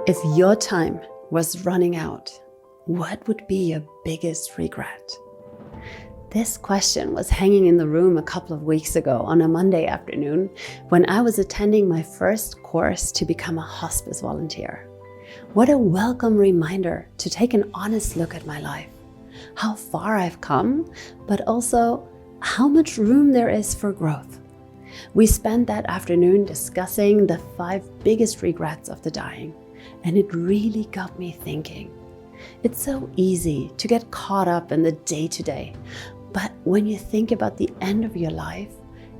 If your time was running out, what would be your biggest regret? This question was hanging in the room a couple of weeks ago on a Monday afternoon when I was attending my first course to become a hospice volunteer. What a welcome reminder to take an honest look at my life, how far I've come, but also how much room there is for growth. We spent that afternoon discussing the 5 biggest regrets of the dying. And it really got me thinking. It's so easy to get caught up in the day-to-day, but when you think about the end of your life,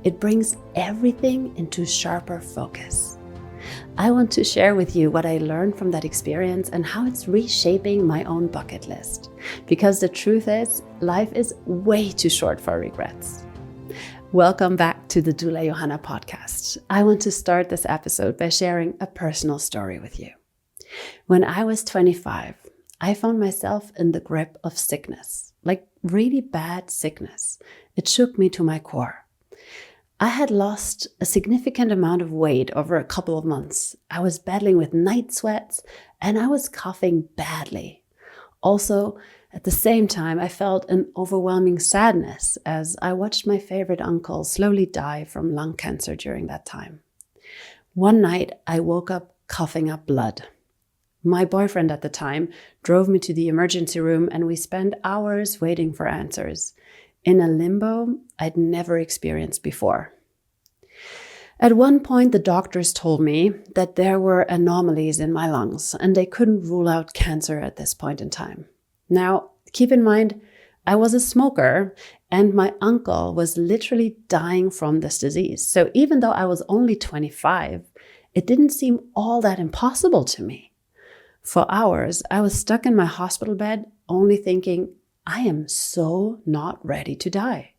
it brings everything into sharper focus. I want to share with you what I learned from that experience and how it's reshaping my own bucket list. Because the truth is, life is way too short for regrets. Welcome back to the Doula Johanna podcast. I want to start this episode by sharing a personal story with you. When I was 25, I found myself in the grip of sickness, like really bad sickness. It shook me to my core. I had lost a significant amount of weight over a couple of months. I was battling with night sweats and I was coughing badly. Also, at the same time, I felt an overwhelming sadness as I watched my favorite uncle slowly die from lung cancer during that time. One night, I woke up coughing up blood. My boyfriend at the time drove me to the emergency room and we spent hours waiting for answers in a limbo I'd never experienced before. At one point, the doctors told me that there were anomalies in my lungs and they couldn't rule out cancer at this point in time. Now, keep in mind, I was a smoker and my uncle was literally dying from this disease. So even though I was only 25, it didn't seem all that impossible to me. For hours, I was stuck in my hospital bed, only thinking, I am so not ready to die.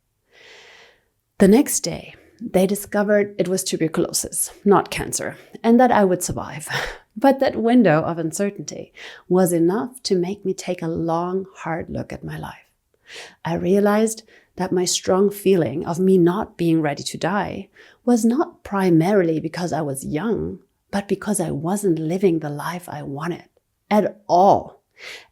The next day, they discovered it was tuberculosis, not cancer, and that I would survive. But that window of uncertainty was enough to make me take a long, hard look at my life. I realized that my strong feeling of me not being ready to die was not primarily because I was young, but because I wasn't living the life I wanted. At all.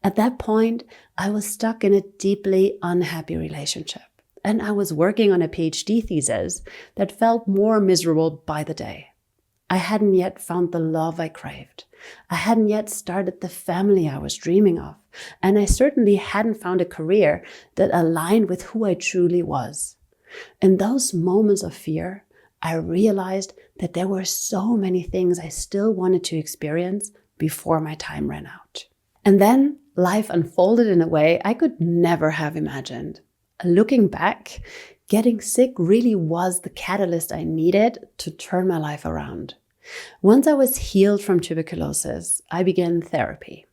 At that point, I was stuck in a deeply unhappy relationship, and I was working on a PhD thesis that felt more miserable by the day. I hadn't yet found the love I craved. I hadn't yet started the family I was dreaming of, and I certainly hadn't found a career that aligned with who I truly was. In those moments of fear, I realized that there were so many things I still wanted to experience before my time ran out. And then life unfolded in a way I could never have imagined. Looking back, getting sick really was the catalyst I needed to turn my life around. Once I was healed from tuberculosis, I began therapy.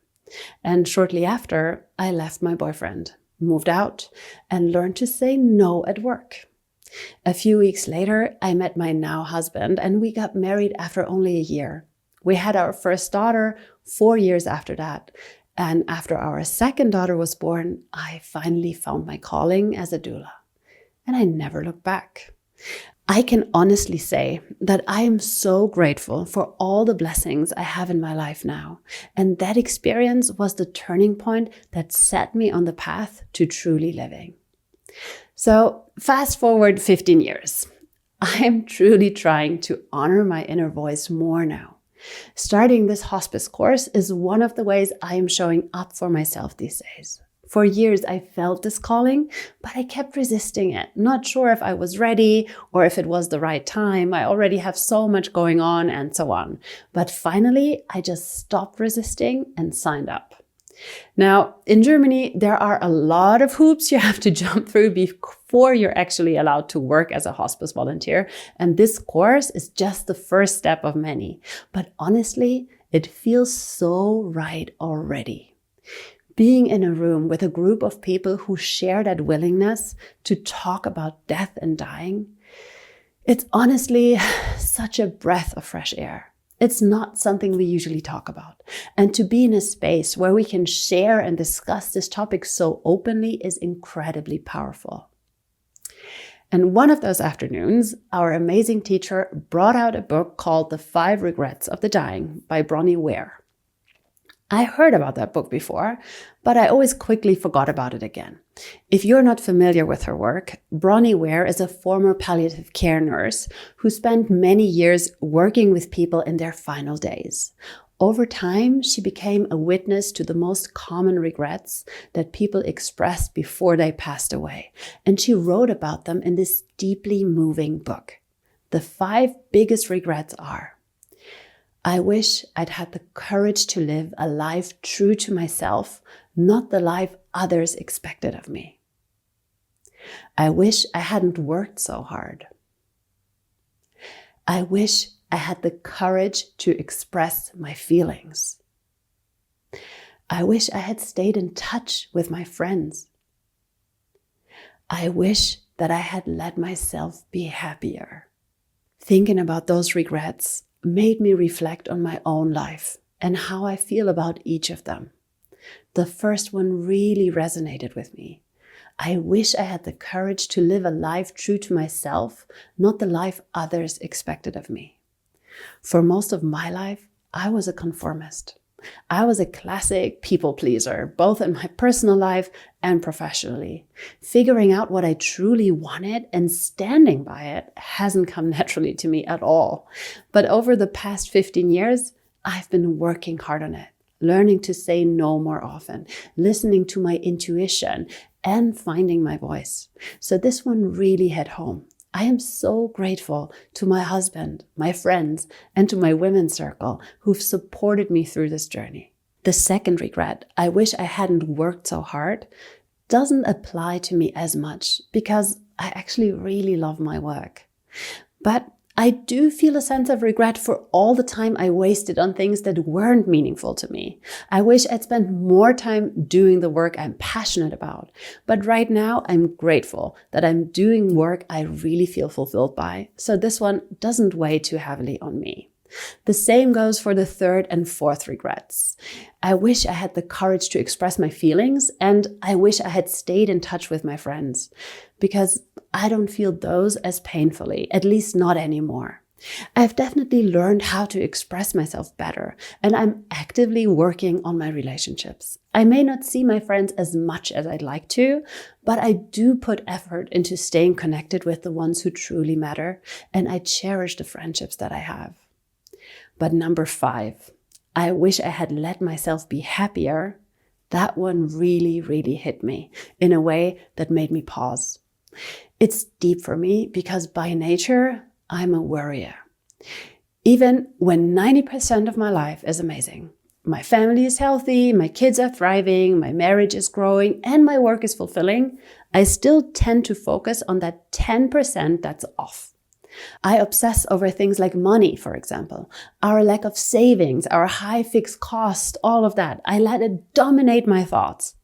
And shortly after, I left my boyfriend, moved out, and learned to say no at work. A few weeks later, I met my now husband, and we got married after only a year. We had our first daughter 4 years after that. And after our second daughter was born, I finally found my calling as a doula. And I never looked back. I can honestly say that I am so grateful for all the blessings I have in my life now. And that experience was the turning point that set me on the path to truly living. So fast forward 15 years. I am truly trying to honor my inner voice more now. Starting this hospice course is one of the ways I am showing up for myself these days. For years, I felt this calling, but I kept resisting it. Not sure if I was ready or if it was the right time. I already have so much going on and so on. But finally, I just stopped resisting and signed up. Now, in Germany, there are a lot of hoops you have to jump through before you're actually allowed to work as a hospice volunteer. And this course is just the first step of many. But honestly, it feels so right already. Being in a room with a group of people who share that willingness to talk about death and dying, it's honestly such a breath of fresh air. It's not something we usually talk about. And to be in a space where we can share and discuss this topic so openly is incredibly powerful. And one of those afternoons, our amazing teacher brought out a book called The 5 Regrets of the Dying by Bronnie Ware. I heard about that book before, but I always quickly forgot about it again. If you're not familiar with her work, Bronnie Ware is a former palliative care nurse who spent many years working with people in their final days. Over time, she became a witness to the most common regrets that people expressed before they passed away, and she wrote about them in this deeply moving book. The 5 biggest regrets are: I wish I'd had the courage to live a life true to myself, not the life others expected of me. I wish I hadn't worked so hard. I wish I had the courage to express my feelings. I wish I had stayed in touch with my friends. I wish that I had let myself be happier. Thinking about those regrets made me reflect on my own life and how I feel about each of them. The first one really resonated with me. I wish I had the courage to live a life true to myself, not the life others expected of me. For most of my life, I was a conformist. I was a classic people pleaser, both in my personal life and professionally. Figuring out what I truly wanted and standing by it hasn't come naturally to me at all. But over the past 15 years, I've been working hard on it, learning to say no more often, listening to my intuition, and finding my voice. So this one really hit home. I am so grateful to my husband, my friends, and to my women's circle who've supported me through this journey. The second regret, I wish I hadn't worked so hard, doesn't apply to me as much because I actually really love my work. But I do feel a sense of regret for all the time I wasted on things that weren't meaningful to me. I wish I'd spent more time doing the work I'm passionate about. But right now, I'm grateful that I'm doing work I really feel fulfilled by. So this one doesn't weigh too heavily on me. The same goes for the third and fourth regrets. I wish I had the courage to express my feelings, and I wish I had stayed in touch with my friends, because I don't feel those as painfully, at least not anymore. I've definitely learned how to express myself better, and I'm actively working on my relationships. I may not see my friends as much as I'd like to, but I do put effort into staying connected with the ones who truly matter, and I cherish the friendships that I have. But number 5, I wish I had let myself be happier. That one really, really hit me in a way that made me pause. It's deep for me because by nature, I'm a worrier. Even when 90% of my life is amazing, my family is healthy, my kids are thriving, my marriage is growing, and my work is fulfilling, I still tend to focus on that 10% that's off. I obsess over things like money, for example, our lack of savings, our high fixed cost, all of that. I let it dominate my thoughts.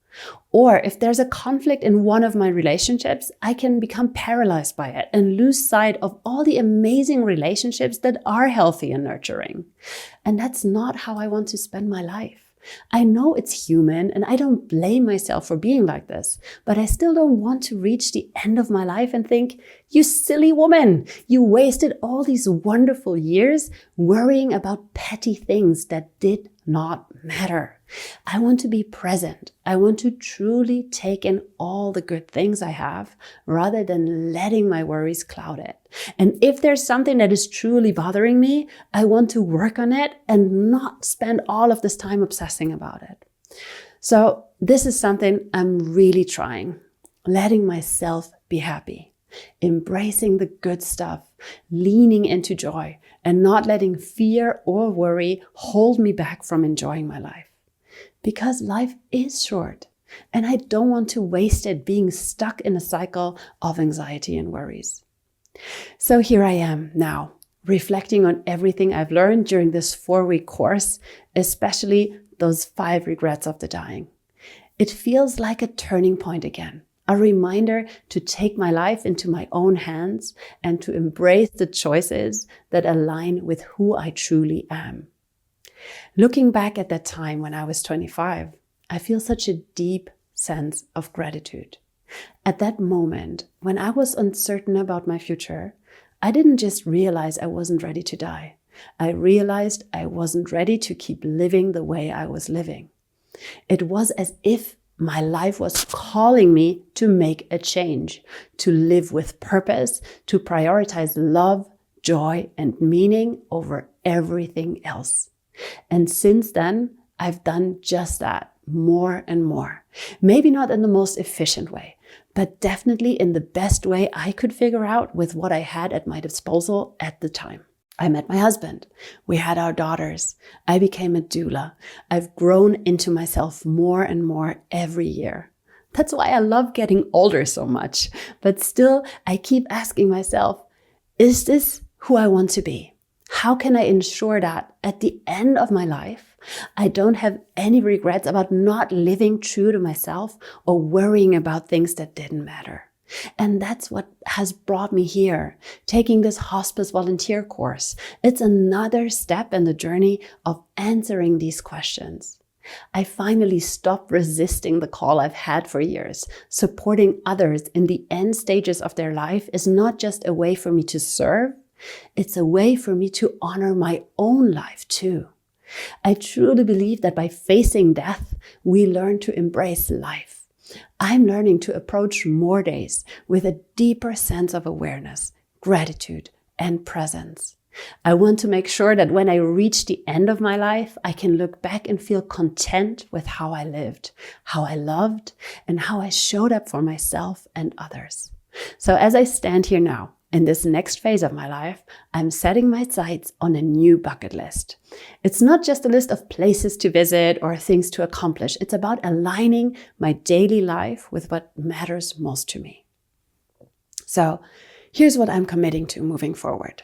Or if there's a conflict in one of my relationships, I can become paralyzed by it and lose sight of all the amazing relationships that are healthy and nurturing. And that's not how I want to spend my life. I know it's human and I don't blame myself for being like this, but I still don't want to reach the end of my life and think, you silly woman, you wasted all these wonderful years worrying about petty things that did not matter. I want to be present. I want to truly take in all the good things I have rather than letting my worries cloud it. And if there's something that is truly bothering me, I want to work on it and not spend all of this time obsessing about it. So this is something I'm really trying, letting myself be happy, embracing the good stuff, leaning into joy, and not letting fear or worry hold me back from enjoying my life. Because life is short, and I don't want to waste it being stuck in a cycle of anxiety and worries. So here I am now, reflecting on everything I've learned during this 4-week course, especially those 5 regrets of the dying. It feels like a turning point again, a reminder to take my life into my own hands and to embrace the choices that align with who I truly am. Looking back at that time when I was 25, I feel such a deep sense of gratitude. At that moment, when I was uncertain about my future, I didn't just realize I wasn't ready to die. I realized I wasn't ready to keep living the way I was living. It was as if my life was calling me to make a change, to live with purpose, to prioritize love, joy, and meaning over everything else. And since then, I've done just that more and more. Maybe not in the most efficient way, but definitely in the best way I could figure out with what I had at my disposal at the time. I met my husband. We had our daughters. I became a doula. I've grown into myself more and more every year. That's why I love getting older so much. But still, I keep asking myself, is this who I want to be? How can I ensure that at the end of my life, I don't have any regrets about not living true to myself or worrying about things that didn't matter? And that's what has brought me here, taking this hospice volunteer course. It's another step in the journey of answering these questions. I finally stopped resisting the call I've had for years. Supporting others in the end stages of their life is not just a way for me to serve, it's a way for me to honor my own life too. I truly believe that by facing death, we learn to embrace life. I'm learning to approach more days with a deeper sense of awareness, gratitude, and presence. I want to make sure that when I reach the end of my life, I can look back and feel content with how I lived, how I loved, and how I showed up for myself and others. So as I stand here now, in this next phase of my life, I'm setting my sights on a new bucket list. It's not just a list of places to visit or things to accomplish. It's about aligning my daily life with what matters most to me. So here's what I'm committing to moving forward.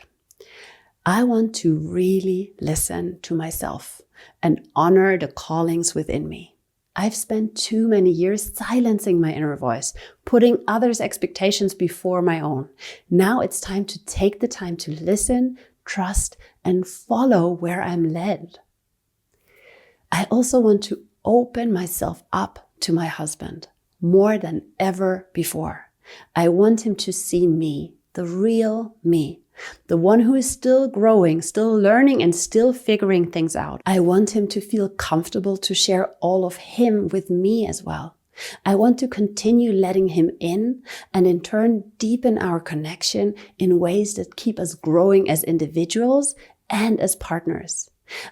I want to really listen to myself and honor the callings within me. I've spent too many years silencing my inner voice, putting others' expectations before my own. Now it's time to take the time to listen, trust, and follow where I'm led. I also want to open myself up to my husband more than ever before. I want him to see me, the real me. The one who is still growing, still learning, and still figuring things out. I want him to feel comfortable to share all of him with me as well. I want to continue letting him in and in turn deepen our connection in ways that keep us growing as individuals and as partners.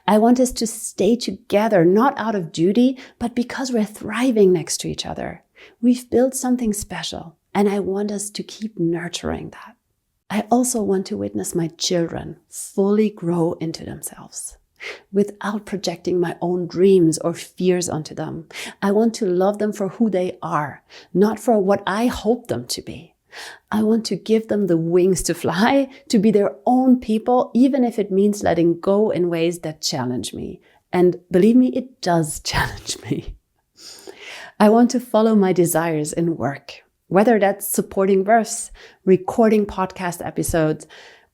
I want us to stay together, not out of duty, but because we're thriving next to each other. We've built something special, and I want us to keep nurturing that. I also want to witness my children fully grow into themselves without projecting my own dreams or fears onto them. I want to love them for who they are, not for what I hope them to be. I want to give them the wings to fly, to be their own people, even if it means letting go in ways that challenge me. And believe me, it does challenge me. I want to follow my desires in work. Whether that's supporting births, recording podcast episodes,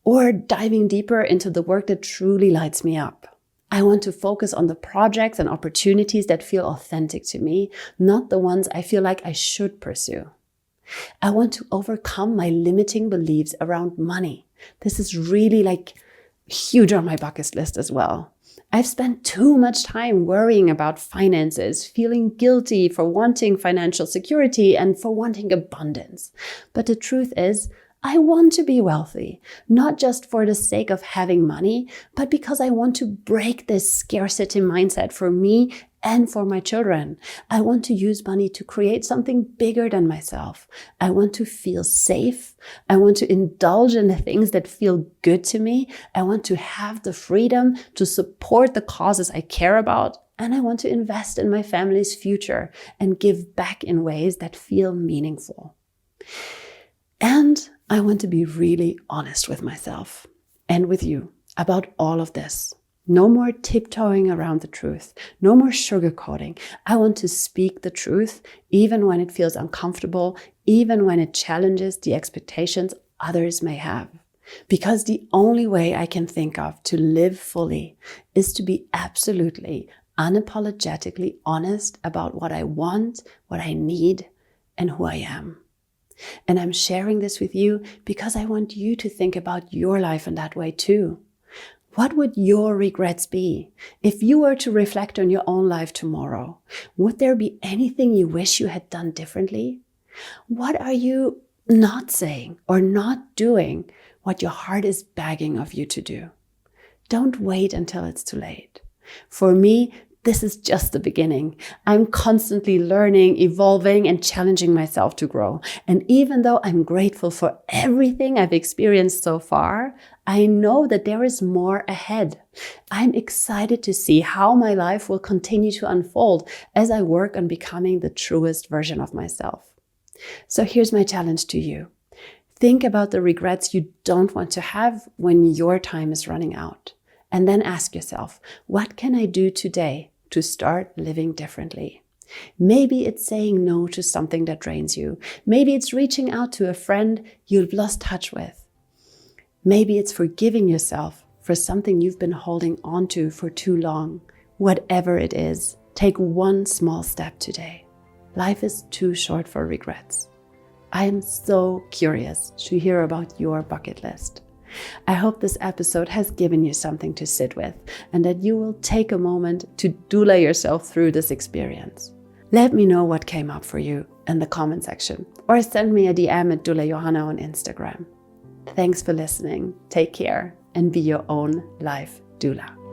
or diving deeper into the work that truly lights me up. I want to focus on the projects and opportunities that feel authentic to me, not the ones I feel like I should pursue. I want to overcome my limiting beliefs around money. This is really huge on my bucket list as well. I've spent too much time worrying about finances, feeling guilty for wanting financial security and for wanting abundance. But the truth is, I want to be wealthy, not just for the sake of having money, but because I want to break this scarcity mindset for me and for my children. I want to use money to create something bigger than myself. I want to feel safe. I want to indulge in the things that feel good to me. I want to have the freedom to support the causes I care about. And I want to invest in my family's future and give back in ways that feel meaningful. And I want to be really honest with myself and with you about all of this. No more tiptoeing around the truth. No more sugarcoating. I want to speak the truth, even when it feels uncomfortable, even when it challenges the expectations others may have. Because the only way I can think of to live fully is to be absolutely, unapologetically honest about what I want, what I need, and who I am. And I'm sharing this with you because I want you to think about your life in that way too. What would your regrets be? If you were to reflect on your own life tomorrow, would there be anything you wish you had done differently? What are you not saying or not doing what your heart is begging of you to do? Don't wait until it's too late. For me, this is just the beginning. I'm constantly learning, evolving, and challenging myself to grow. And even though I'm grateful for everything I've experienced so far, I know that there is more ahead. I'm excited to see how my life will continue to unfold as I work on becoming the truest version of myself. So here's my challenge to you. Think about the regrets you don't want to have when your time is running out. And then ask yourself, what can I do today to start living differently? Maybe it's saying no to something that drains you. Maybe it's reaching out to a friend you've lost touch with. Maybe it's forgiving yourself for something you've been holding on to for too long. Whatever it is, take one small step today. Life is too short for regrets. I am so curious to hear about your bucket list. I hope this episode has given you something to sit with and that you will take a moment to doula yourself through this experience. Let me know what came up for you in the comment section or send me a DM at Doula Johanna on Instagram. Thanks for listening. Take care and be your own life doula.